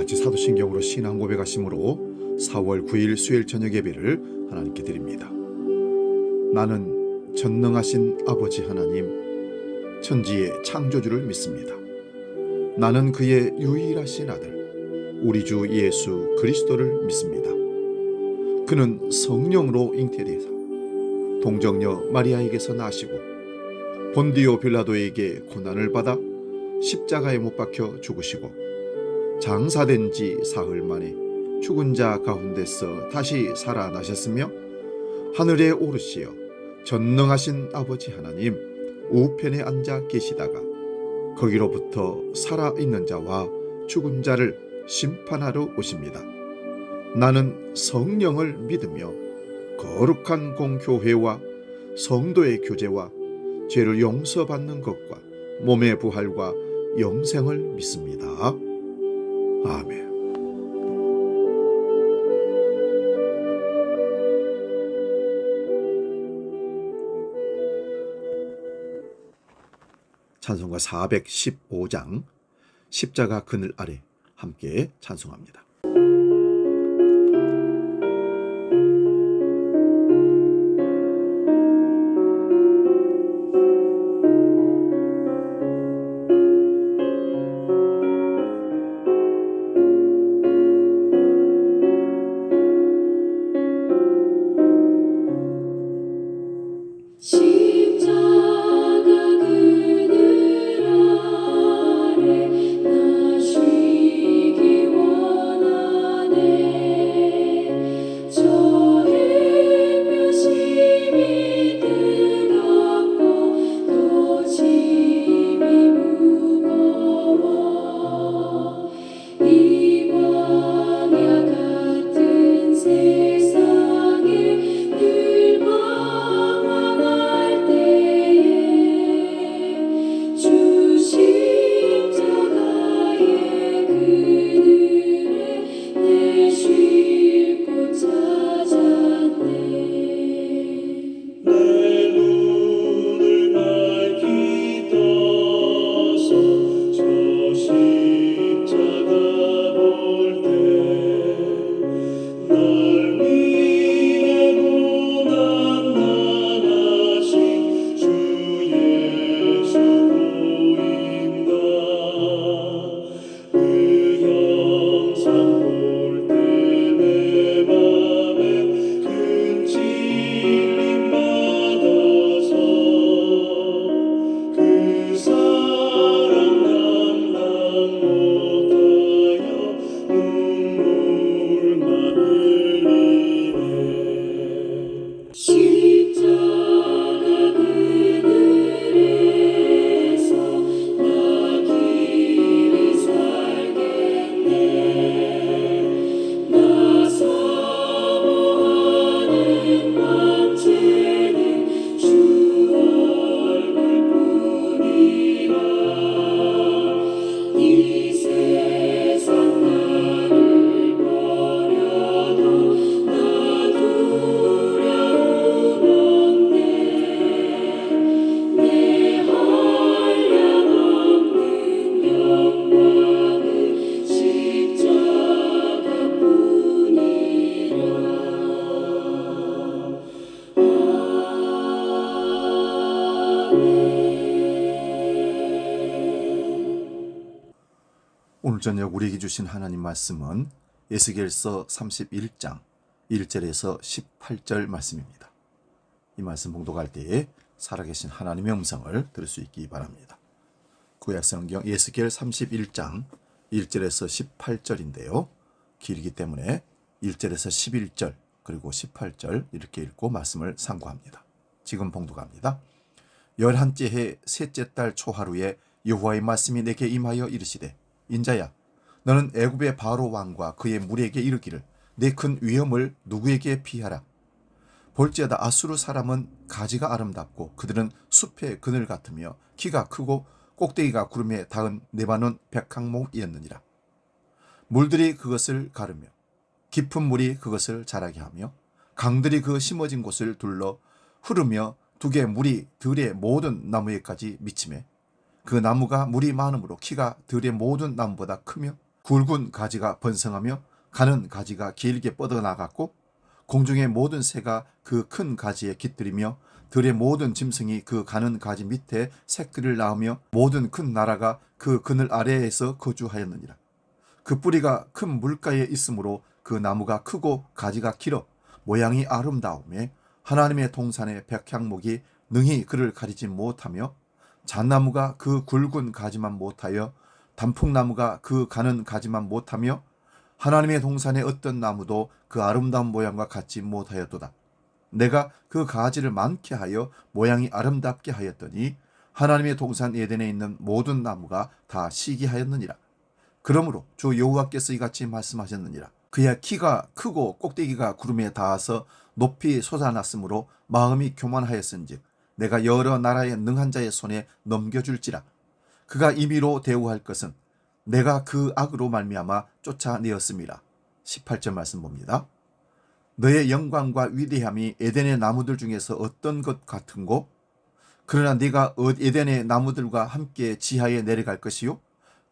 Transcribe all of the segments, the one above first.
같이 사도신경으로 신앙 고백하심으로 4월 9일 수요일 저녁 예배를 하나님께 드립니다. 나는 전능하신 아버지 하나님, 천지의 창조주를 믿습니다. 나는 그의 유일하신 아들, 우리 주 예수 그리스도를 믿습니다. 그는 성령으로 잉태되사 동정녀 마리아에게서 나시고 본디오 빌라도에게 고난을 받아 십자가에 못 박혀 죽으시고 장사된 지 사흘 만에 죽은 자 가운데서 다시 살아나셨으며 하늘에 오르시어 전능하신 아버지 하나님 우편에 앉아 계시다가 거기로부터 살아있는 자와 죽은 자를 심판하러 오십니다. 나는 성령을 믿으며 거룩한 공교회와 성도의 교제와 죄를 용서받는 것과 몸의 부활과 영생을 믿습니다. 아멘. 찬송가 415장 십자가 그늘 아래 함께 찬송합니다. 오늘 저녁 우리에게 주신 하나님 말씀은 에스겔서 31장 1절에서 18절 말씀입니다. 이 말씀 봉독할 때에 살아계신 하나님의 음성을 들을 수 있기 바랍니다. 구약성경 에스겔 31장 1절에서 18절인데요. 길기 때문에 1절에서 11절 그리고 18절 이렇게 읽고 말씀을 상고합니다. 지금 봉독합니다. 11째 해 셋째 달 초하루에 여호와의 말씀이 내게 임하여 이르시되 인자야, 너는 애굽의 바로 왕과 그의 무리에게 이르기를 내 큰 위엄을 누구에게 피하라. 볼지어다 아수르 사람은 가지가 아름답고 그들은 숲의 그늘 같으며 키가 크고 꼭대기가 구름에 닿은 레바논 백항목이었느니라. 물들이 그것을 가르며 깊은 물이 그것을 자라게 하며 강들이 그 심어진 곳을 둘러 흐르며 두개 물이 들의 모든 나무에까지 미치매 그 나무가 물이 많으므로 키가 들의 모든 나무보다 크며 굵은 가지가 번성하며 가는 가지가 길게 뻗어나갔고 공중의 모든 새가 그 큰 가지에 깃들이며 들의 모든 짐승이 그 가는 가지 밑에 새끼를 낳으며 모든 큰 나라가 그 그늘 아래에서 거주하였느니라. 그 뿌리가 큰 물가에 있으므로 그 나무가 크고 가지가 길어 모양이 아름다우며 하나님의 동산의 백향목이 능히 그를 가리지 못하며 잣나무가 그 굵은 가지만 못하여 단풍나무가 그 가는 가지만 못하며 하나님의 동산의 어떤 나무도 그 아름다운 모양과 같지 못하였도다. 내가 그 가지를 많게 하여 모양이 아름답게 하였더니 하나님의 동산 에덴에 있는 모든 나무가 다 시기하였느니라. 그러므로 주 여호와께서 이같이 말씀하셨느니라. 그의 키가 크고 꼭대기가 구름에 닿아서 높이 솟아났으므로 마음이 교만하였은즉 내가 여러 나라의 능한 자의 손에 넘겨줄지라. 그가 임의로 대우할 것은 내가 그 악으로 말미암아 쫓아내었음이라. 18절 말씀 봅니다. 너의 영광과 위대함이 에덴의 나무들 중에서 어떤 것 같은고? 그러나 네가 에덴의 나무들과 함께 지하에 내려갈 것이요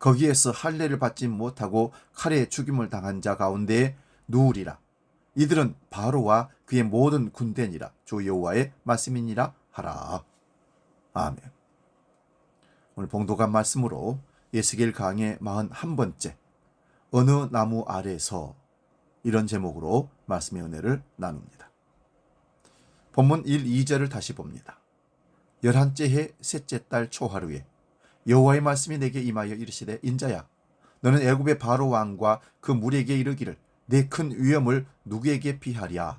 거기에서 할례를 받지 못하고 칼에 죽임을 당한 자 가운데에 누우리라. 이들은 바로와 그의 모든 군대니라. 주 여호와의 말씀이니라 하라. 아멘. 오늘 봉독한 말씀으로 에스겔 강의 41번째 어느 나무 아래서 이런 제목으로 말씀의 은혜를 나눕니다. 본문 1, 2절을 다시 봅니다. 11째 해 셋째 달 초하루에 여호와의 말씀이 내게 임하여 이르시되 인자야 너는 애굽의 바로 왕과 그 무리에게 이르기를 내 큰 위엄을 누구에게 비하랴.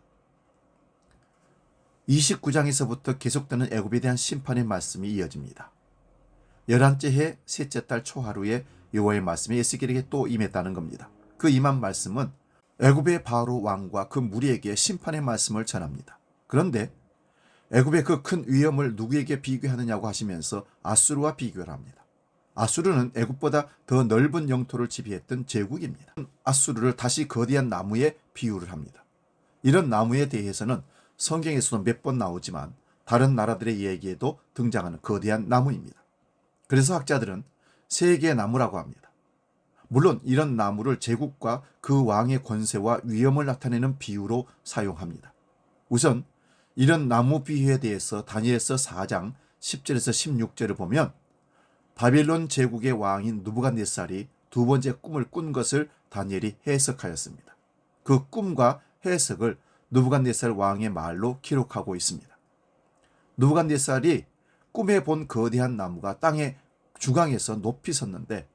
29장에서부터 계속되는 애굽에 대한 심판의 말씀이 이어집니다. 11째 해 셋째 달 초하루에 여호와의 말씀이 에스겔에게 또 임했다는 겁니다. 그 임한 말씀은 애굽의 바로 왕과 그 무리에게 심판의 말씀을 전합니다. 그런데 애굽의 그 큰 위엄을 누구에게 비교하느냐고 하시면서 아수르와 비교를 합니다. 아수르는 애굽보다 더 넓은 영토를 지배했던 제국입니다. 아수르를 다시 거대한 나무에 비유를 합니다. 이런 나무에 대해서는 성경에서도 몇 번 나오지만 다른 나라들의 이야기에도 등장하는 거대한 나무입니다. 그래서 학자들은 세계의 나무라고 합니다. 물론 이런 나무를 제국과 그 왕의 권세와 위엄을 나타내는 비유로 사용합니다. 우선 이런 나무 비유에 대해서 다니엘서 4장 10절에서 16절을 보면 바벨론 제국의 왕인 느부갓네살이 두 번째 꿈을 꾼 것을 다니엘이 해석하였습니다. 그 꿈과 해석을 느부갓네살 왕의 말로 기록하고 있습니다. 느부갓네살이 꿈에 본 거대한 나무가 땅의 중앙에서 높이 섰는데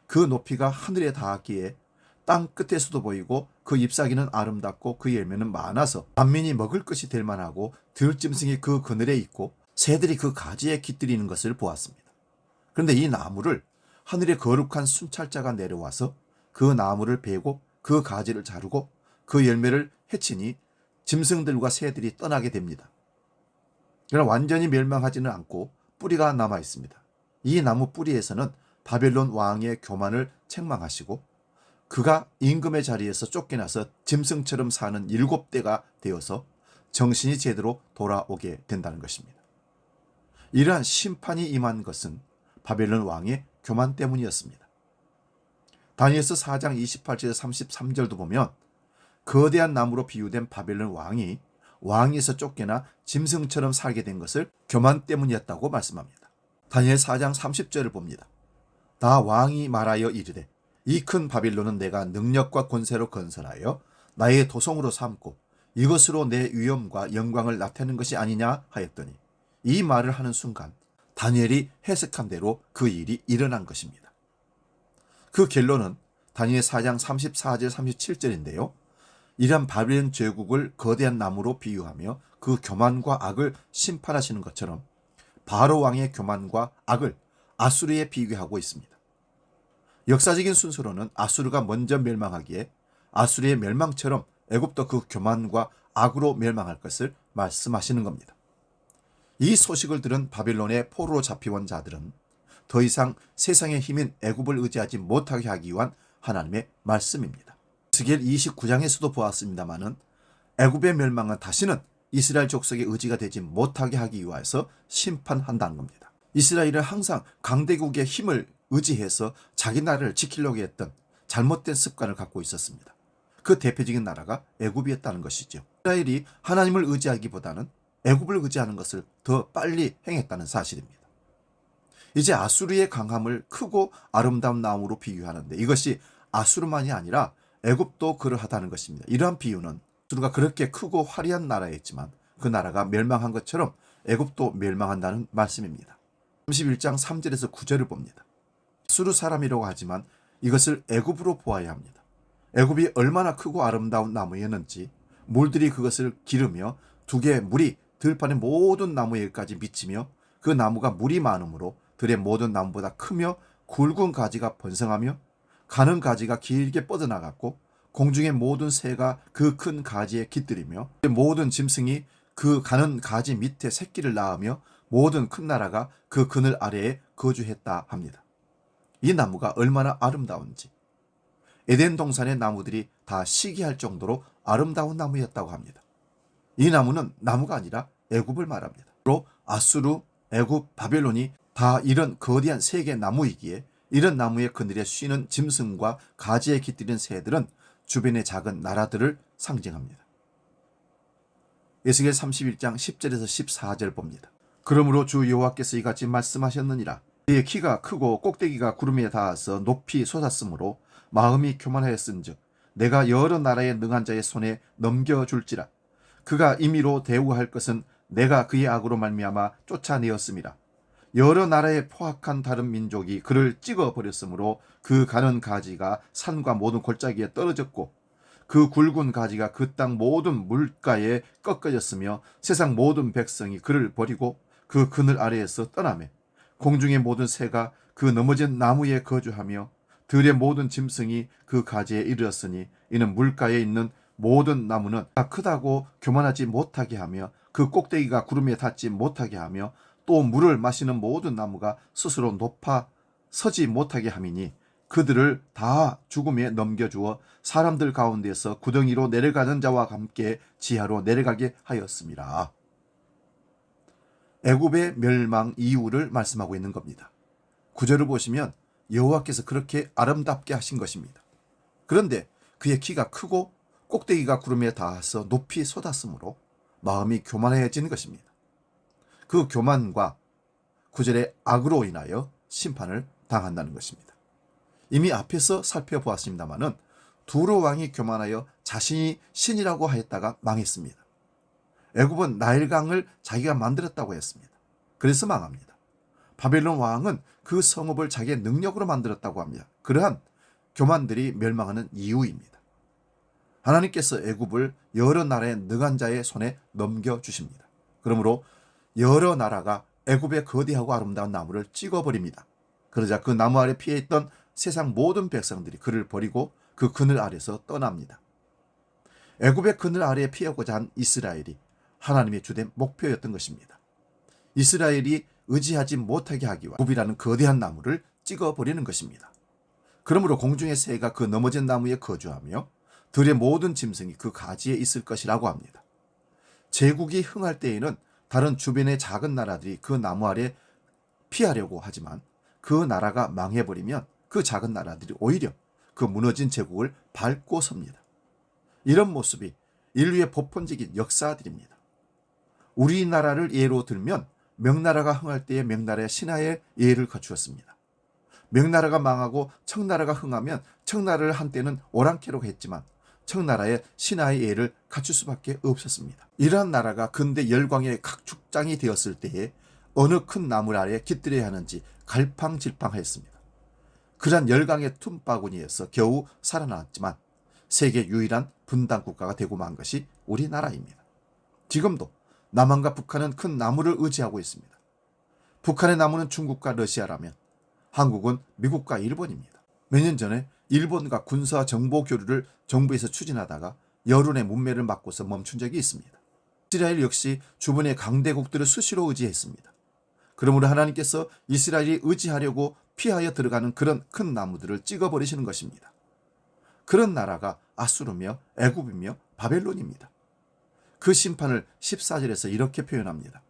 그 높이가 하늘에 닿았기에 땅 끝에서도 보이고 그 잎사귀는 아름답고 그 열매는 많아서 만민이 먹을 것이 될 만하고 들짐승이 그 그늘에 있고 새들이 그 가지에 깃들이는 것을 보았습니다. 그런데 이 나무를 하늘의 거룩한 순찰자가 내려와서 그 나무를 베고 그 가지를 자르고 그 열매를 해치니 짐승들과 새들이 떠나게 됩니다. 그러나 완전히 멸망하지는 않고 뿌리가 남아 있습니다. 이 나무 뿌리에서는 바벨론 왕의 교만을 책망하시고 그가 임금의 자리에서 쫓겨나서 짐승처럼 사는 7대가 되어서 정신이 제대로 돌아오게 된다는 것입니다. 이러한 심판이 임한 것은 바벨론 왕의 교만 때문이었습니다. 다니엘서 4장 28절에서 33절도 보면 거대한 나무로 비유된 바벨론 왕이 왕에서 쫓겨나 짐승처럼 살게 된 것을 교만 때문이었다고 말씀합니다. 다니엘 4장 30절을 봅니다. 다 왕이 말하여 이르되 이 큰 바빌론은 내가 능력과 권세로 건설하여 나의 도성으로 삼고 이것으로 내 위엄과 영광을 나타내는 것이 아니냐 하였더니 이 말을 하는 순간 다니엘이 해석한 대로 그 일이 일어난 것입니다. 그 결론은 다니엘 4장 34절 37절인데요. 이러한 바벨론 제국을 거대한 나무로 비유하며 그 교만과 악을 심판하시는 것처럼 바로 왕의 교만과 악을 아수르에 비교하고 있습니다. 역사적인 순서로는 아수르가 먼저 멸망하기에 아수르의 멸망처럼 애굽도 그 교만과 악으로 멸망할 것을 말씀하시는 겁니다. 이 소식을 들은 바벨론의 포로로 잡혀온 자들은 더 이상 세상의 힘인 애굽을 의지하지 못하게 하기 위한 하나님의 말씀입니다. 에스겔 29장에서도 보았습니다마는 애굽의 멸망은 다시는 이스라엘 족속의 의지가 되지 못하게 하기 위해서 심판한다는 겁니다. 이스라엘은 항상 강대국의 힘을 의지해서 자기 나라를 지키려고 했던 잘못된 습관을 갖고 있었습니다. 그 대표적인 나라가 애굽이었다는 것이죠. 이스라엘이 하나님을 의지하기보다는 애굽을 의지하는 것을 더 빨리 행했다는 사실입니다. 이제 아수르의 강함을 크고 아름다운 나무로 비유하는데 이것이 아수르만이 아니라 애굽도 그러하다는 것입니다. 이러한 비유는 아수르가 그렇게 크고 화려한 나라였지만 그 나라가 멸망한 것처럼 애굽도 멸망한다는 말씀입니다. 31장 3절에서 9절을 봅니다. 아수르 사람이라고 하지만 이것을 애굽으로 보아야 합니다. 애굽이 얼마나 크고 아름다운 나무였는지 물들이 그것을 기르며 두 개의 물이 들판의 모든 나무에까지 미치며 그 나무가 물이 많으므로 들의 모든 나무보다 크며 굵은 가지가 번성하며 가는 가지가 길게 뻗어나갔고 공중의 모든 새가 그 큰 가지에 깃들이며 모든 짐승이 그 가는 가지 밑에 새끼를 낳으며 모든 큰 나라가 그 그늘 아래에 거주했다 합니다. 이 나무가 얼마나 아름다운지 에덴 동산의 나무들이 다 시기할 정도로 아름다운 나무였다고 합니다. 이 나무는 나무가 아니라 애굽을 말합니다. 또 아수르, 애굽, 바벨론이 다 이런 거대한 세계 나무이기에 이런 나무의 그늘에 쉬는 짐승과 가지에 깃들인 새들은 주변의 작은 나라들을 상징합니다. 에스겔 31장 10절에서 14절 봅니다. 그러므로 주 여호와께서 이같이 말씀하셨느니라. 그의 키가 크고 꼭대기가 구름에 닿아서 높이 솟았으므로 마음이 교만하였은즉 내가 여러 나라의 능한 자의 손에 넘겨줄지라. 그가 임의로 대우할 것은 내가 그의 악으로 말미암아 쫓아내었음이라. 여러 나라의 포악한 다른 민족이 그를 찍어버렸으므로 그 가는 가지가 산과 모든 골짜기에 떨어졌고 그 굵은 가지가 그 땅 모든 물가에 꺾어졌으며 세상 모든 백성이 그를 버리고 그 그늘 아래에서 떠나매 공중의 모든 새가 그 넘어진 나무에 거주하며 들의 모든 짐승이 그 가지에 이르렀으니 이는 물가에 있는 모든 나무는 다 크다고 교만하지 못하게 하며 그 꼭대기가 구름에 닿지 못하게 하며 또 물을 마시는 모든 나무가 스스로 높아 서지 못하게 함이니 그들을 다 죽음에 넘겨주어 사람들 가운데서 구덩이로 내려가는 자와 함께 지하로 내려가게 하였습니다. 애굽의 멸망 이유를 말씀하고 있는 겁니다. 9절을 보시면 여호와께서 그렇게 아름답게 하신 것입니다. 그런데 그의 키가 크고 꼭대기가 구름에 닿아서 높이 솟았으므로 마음이 교만해지는 것입니다. 그 교만과 9절의 악으로 인하여 심판을 당한다는 것입니다. 이미 앞에서 살펴보았습니다마는 두로 왕이 교만하여 자신이 신이라고 하였다가 망했습니다. 애굽은 나일강을 자기가 만들었다고 했습니다. 그래서 망합니다. 바벨론 왕은 그 성읍을 자기의 능력으로 만들었다고 합니다. 그러한 교만들이 멸망하는 이유입니다. 하나님께서 애굽을 여러 나라의 능한 자의 손에 넘겨주십니다. 그러므로 여러 나라가 애굽의 거대하고 아름다운 나무를 찍어버립니다. 그러자 그 나무 아래 피해 있던 세상 모든 백성들이 그를 버리고 그 그늘 아래서 떠납니다. 애굽의 그늘 아래에 피하고자 한 이스라엘이 하나님의 주된 목표였던 것입니다. 이스라엘이 의지하지 못하게 하기 위해 애굽이라는 거대한 나무를 찍어버리는 것입니다. 그러므로 공중의 새가 그 넘어진 나무에 거주하며 들의 모든 짐승이 그 가지에 있을 것이라고 합니다. 제국이 흥할 때에는 다른 주변의 작은 나라들이 그 나무 아래 피하려고 하지만 그 나라가 망해버리면 그 작은 나라들이 오히려 그 무너진 제국을 밟고 섭니다. 이런 모습이 인류의 보편적인 역사들입니다. 우리나라를 예로 들면 명나라가 흥할 때에 명나라의 신하의 예를 갖추었습니다. 명나라가 망하고 청나라가 흥하면 청나라를 한때는 오랑캐로 했지만 청나라의 신하의 예를 갖출 수밖에 없었습니다. 이러한 나라가 근대 열광의 각축장이 되었을 때에 어느 큰 나무 아래에 깃들여야 하는지 갈팡질팡하였습니다. 그러한 열강의 틈바구니에서 겨우 살아나왔지만 세계 유일한 분단 국가가 되고 만 것이 우리나라입니다. 지금도 남한과 북한은 큰 나무를 의지하고 있습니다. 북한의 나무는 중국과 러시아라면 한국은 미국과 일본입니다. 몇 년 전에 일본과 군사 정보 교류를 정부에서 추진하다가 여론의 문매를 맞고서 멈춘 적이 있습니다. 이스라엘 역시 주변의 강대국들을 수시로 의지했습니다. 그러므로 하나님께서 이스라엘이 의지하려고 피하여 들어가는 그런 큰 나무들을 찍어버리시는 것입니다. 그런 나라가 아수르며 애굽이며 바벨론입니다. 그 심판을 14절에서 이렇게 표현합니다.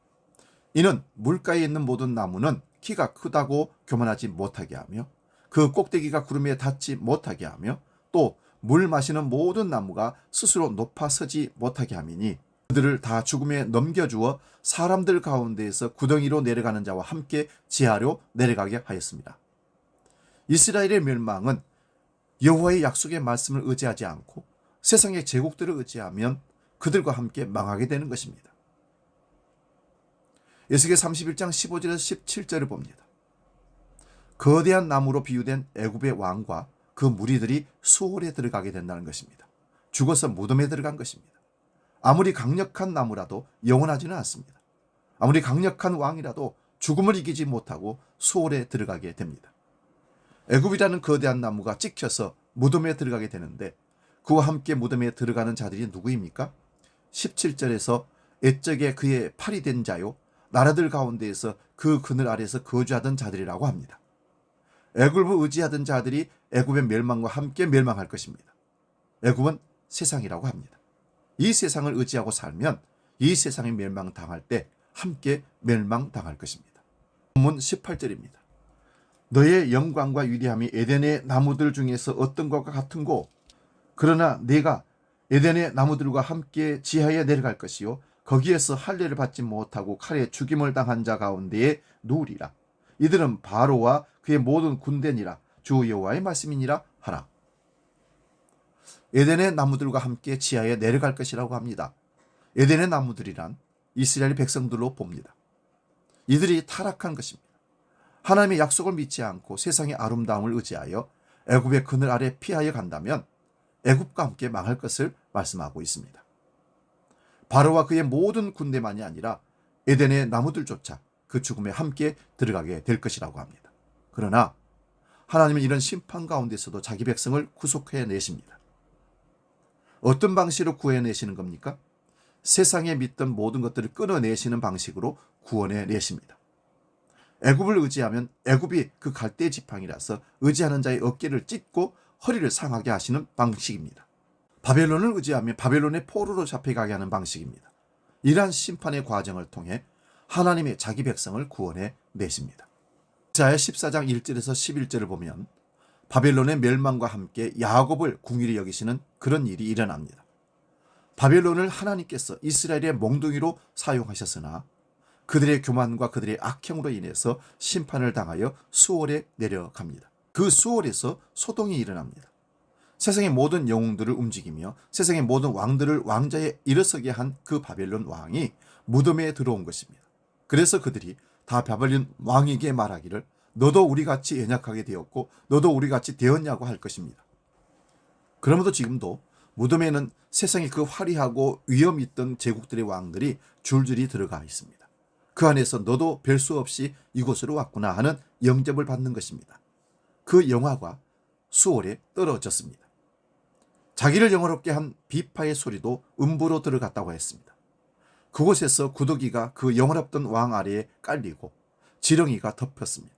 이는 물가에 있는 모든 나무는 키가 크다고 교만하지 못하게 하며 그 꼭대기가 구름에 닿지 못하게 하며 또 물 마시는 모든 나무가 스스로 높아 서지 못하게 함이니 그들을 다 죽음에 넘겨주어 사람들 가운데에서 구덩이로 내려가는 자와 함께 지하로 내려가게 하였습니다. 이스라엘의 멸망은 여호와의 약속의 말씀을 의지하지 않고 세상의 제국들을 의지하면 그들과 함께 망하게 되는 것입니다. 에스겔 31장 15절에서 17절을 봅니다. 거대한 나무로 비유된 애굽의 왕과 그 무리들이 수월에 들어가게 된다는 것입니다. 죽어서 무덤에 들어간 것입니다. 아무리 강력한 나무라도 영원하지는 않습니다. 아무리 강력한 왕이라도 죽음을 이기지 못하고 수월에 들어가게 됩니다. 애굽이라는 거대한 나무가 찍혀서 무덤에 들어가게 되는데 그와 함께 무덤에 들어가는 자들이 누구입니까? 17절에서 옛적에 그의 팔이 된 자요 나라들 가운데에서 그 그늘 아래에서 거주하던 자들이라고 합니다. 애굽을 의지하던 자들이 애굽의 멸망과 함께 멸망할 것입니다. 애굽은 세상이라고 합니다. 이 세상을 의지하고 살면 이 세상이 멸망당할 때 함께 멸망당할 것입니다. 본문 18절입니다. 너의 영광과 위대함이 에덴의 나무들 중에서 어떤 것과 같은고 그러나 내가 에덴의 나무들과 함께 지하에 내려갈 것이요 거기에서 할례를 받지 못하고 칼에 죽임을 당한 자 가운데에 누우리라. 이들은 바로와 그의 모든 군대니라. 주 여호와의 말씀이니라 하라. 에덴의 나무들과 함께 지하에 내려갈 것이라고 합니다. 에덴의 나무들이란 이스라엘 백성들로 봅니다. 이들이 타락한 것입니다. 하나님의 약속을 믿지 않고 세상의 아름다움을 의지하여 애굽의 그늘 아래 피하여 간다면 애굽과 함께 망할 것을 말씀하고 있습니다. 바로와 그의 모든 군대만이 아니라 에덴의 나무들조차 그 죽음에 함께 들어가게 될 것이라고 합니다. 그러나 하나님은 이런 심판 가운데서도 자기 백성을 구속해 내십니다. 어떤 방식으로 구해내시는 겁니까? 세상에 믿던 모든 것들을 끊어내시는 방식으로 구원해 내십니다. 애굽을 의지하면 애굽이 그 갈대 지팡이라서 의지하는 자의 어깨를 찢고 허리를 상하게 하시는 방식입니다. 바벨론을 의지하면 바벨론의 포로로 잡혀가게 하는 방식입니다. 이러한 심판의 과정을 통해 하나님의 자기 백성을 구원해 내십니다. 이사야 14장 1절에서 11절을 보면 바벨론의 멸망과 함께 야곱을 궁휼히 여기시는 그런 일이 일어납니다. 바벨론을 하나님께서 이스라엘의 몽둥이로 사용하셨으나 그들의 교만과 그들의 악행으로 인해서 심판을 당하여 수월에 내려갑니다. 그 수월에서 소동이 일어납니다. 세상의 모든 영웅들을 움직이며 세상의 모든 왕들을 왕자에 일어서게 한 그 바벨론 왕이 무덤에 들어온 것입니다. 그래서 그들이 다 바벨론 왕에게 말하기를 너도 우리같이 연약하게 되었고 너도 우리같이 되었냐고 할 것입니다. 그러므로 지금도 무덤에는 세상의 그 화려하고 위엄 있던 제국들의 왕들이 줄줄이 들어가 있습니다. 그 안에서 너도 별 수 없이 이곳으로 왔구나 하는 영접을 받는 것입니다. 그 영화가 수월에 떨어졌습니다. 자기를 영화롭게 한 비파의 소리도 음부로 들어갔다고 했습니다. 그곳에서 구더기가 그 영화롭던 왕 아래에 깔리고 지렁이가 덮였습니다.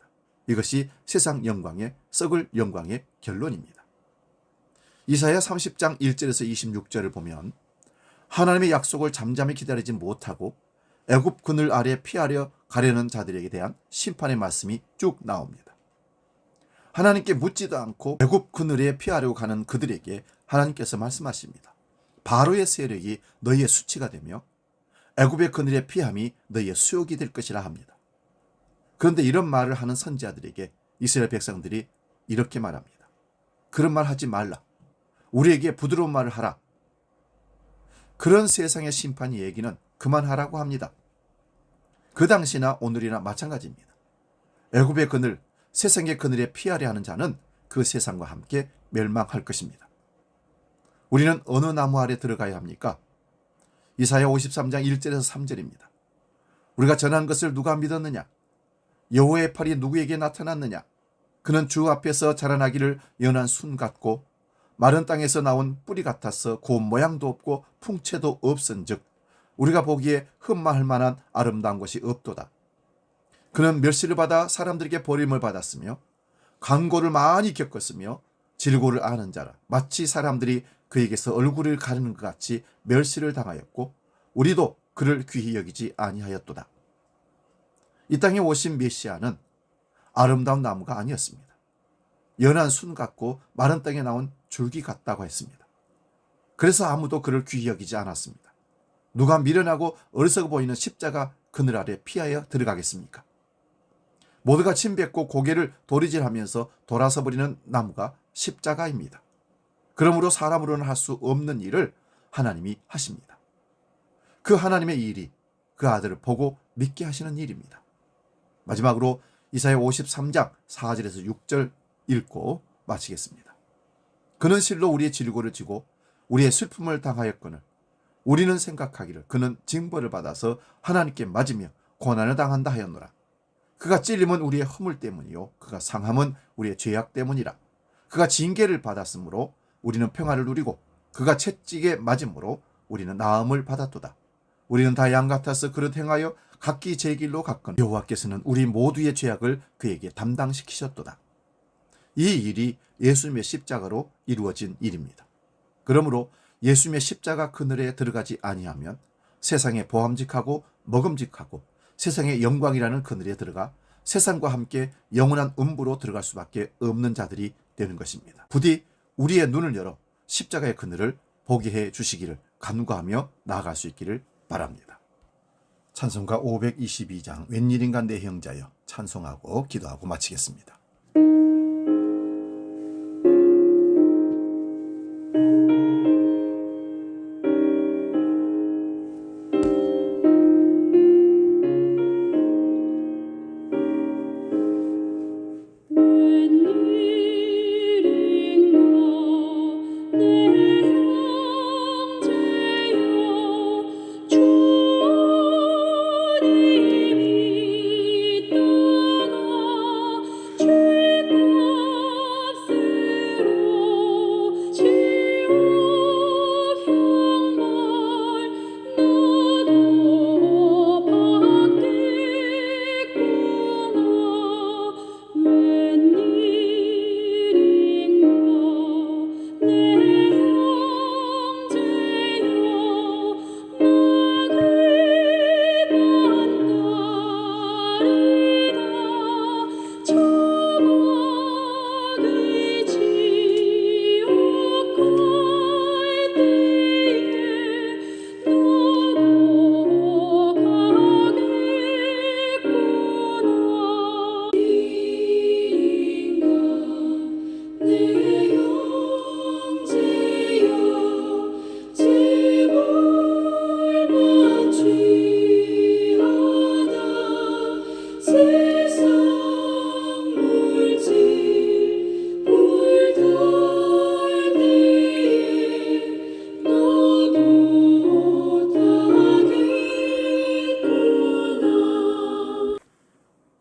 이것이 세상 영광의 썩을 영광의 결론입니다. 이사야 30장 1절에서 26절을 보면 하나님의 약속을 잠잠히 기다리지 못하고 애굽 그늘 아래 피하려 가려는 자들에게 대한 심판의 말씀이 쭉 나옵니다. 하나님께 묻지도 않고 애굽 그늘에 피하려고 가는 그들에게 하나님께서 말씀하십니다. 바로의 세력이 너희의 수치가 되며 애굽의 그늘에 피함이 너희의 수욕이 될 것이라 합니다. 그런데 이런 말을 하는 선지자들에게 이스라엘 백성들이 이렇게 말합니다. 그런 말 하지 말라. 우리에게 부드러운 말을 하라. 그런 세상의 심판이 얘기는 그만하라고 합니다. 그 당시나 오늘이나 마찬가지입니다. 애굽의 그늘, 세상의 그늘에 피하려 하는 자는 그 세상과 함께 멸망할 것입니다. 우리는 어느 나무 아래 들어가야 합니까? 이사야 53장 1절에서 3절입니다. 우리가 전한 것을 누가 믿었느냐? 여호와의 팔이 누구에게 나타났느냐? 그는 주 앞에서 자라나기를 연한 순 같고 마른 땅에서 나온 뿌리 같아서 고운 모양도 없고 풍채도 없은즉 우리가 보기에 흠마할 만한 아름다운 것이 없도다. 그는 멸시를 받아 사람들에게 버림을 받았으며 강고를 많이 겪었으며 질고를 아는 자라. 마치 사람들이 그에게서 얼굴을 가리는 것 같이 멸시를 당하였고 우리도 그를 귀히 여기지 아니하였도다. 이 땅에 오신 메시아는 아름다운 나무가 아니었습니다. 연한 순 같고 마른 땅에 나온 줄기 같다고 했습니다. 그래서 아무도 그를 귀히 여기지 않았습니다. 누가 미련하고 어리석어 보이는 십자가 그늘 아래 피하여 들어가겠습니까? 모두가 침뱉고 고개를 도리질하면서 돌아서 버리는 나무가 십자가입니다. 그러므로 사람으로는 할 수 없는 일을 하나님이 하십니다. 그 하나님의 일이 그 아들을 보고 믿게 하시는 일입니다. 마지막으로 이사야 53장 4절에서 6절 읽고 마치겠습니다. 그는 실로 우리의 질고를 지고 우리의 슬픔을 당하였거늘 우리는 생각하기를 그는 징벌을 받아서 하나님께 맞으며 고난을 당한다 하였노라. 그가 찔림은 우리의 허물 때문이요 그가 상함은 우리의 죄악 때문이라. 그가 징계를 받았으므로 우리는 평화를 누리고 그가 채찍에 맞음으로 우리는 나음을 받았도다. 우리는 다 양 같아서 그릇 행하여 각기 제 길로 갔거늘 여호와께서는 우리 모두의 죄악을 그에게 담당시키셨도다. 이 일이 예수님의 십자가로 이루어진 일입니다. 그러므로 예수님의 십자가 그늘에 들어가지 아니하면 세상에 보암직하고 먹음직하고 세상의 영광이라는 그늘에 들어가 세상과 함께 영원한 음부로 들어갈 수밖에 없는 자들이 되는 것입니다. 부디 우리의 눈을 열어 십자가의 그늘을 보게 해 주시기를 간구하며 나아갈 수 있기를 바랍니다. 찬송가 522장 웬일인가 내 형자여 찬송하고 기도하고 마치겠습니다.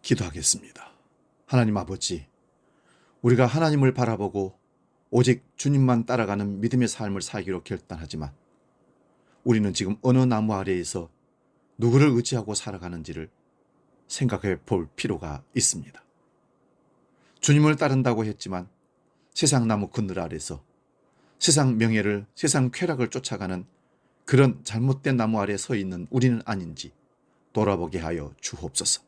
기도하겠습니다. 하나님 아버지, 우리가 하나님을 바라보고 오직 주님만 따라가는 믿음의 삶을 살기로 결단하지만 우리는 지금 어느 나무 아래에서 누구를 의지하고 살아가는지를 생각해 볼 필요가 있습니다. 주님을 따른다고 했지만 세상 나무 그늘 아래서 세상 명예를, 세상 쾌락을 쫓아가는 그런 잘못된 나무 아래 서 있는 우리는 아닌지 돌아보게 하여 주옵소서.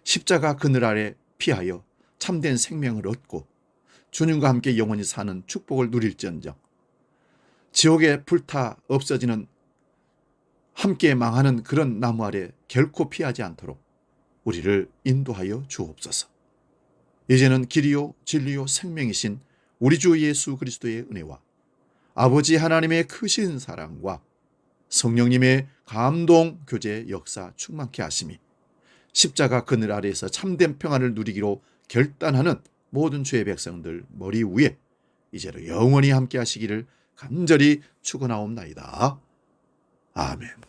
십자가 그늘 아래 피하여 참된 생명을 얻고 주님과 함께 영원히 사는 축복을 누릴지언정 지옥에 불타 없어지는 함께 망하는 그런 나무 아래 결코 피하지 않도록 우리를 인도하여 주옵소서. 이제는 길이요 진리요 생명이신 우리 주 예수 그리스도의 은혜와 아버지 하나님의 크신 사랑과 성령님의 감동 교제 역사 충만케 하심이 십자가 그늘 아래에서 참된 평안을 누리기로 결단하는 모든 주의 백성들 머리 위에 이제로 영원히 함께 하시기를 간절히 축원하옵나이다. 아멘.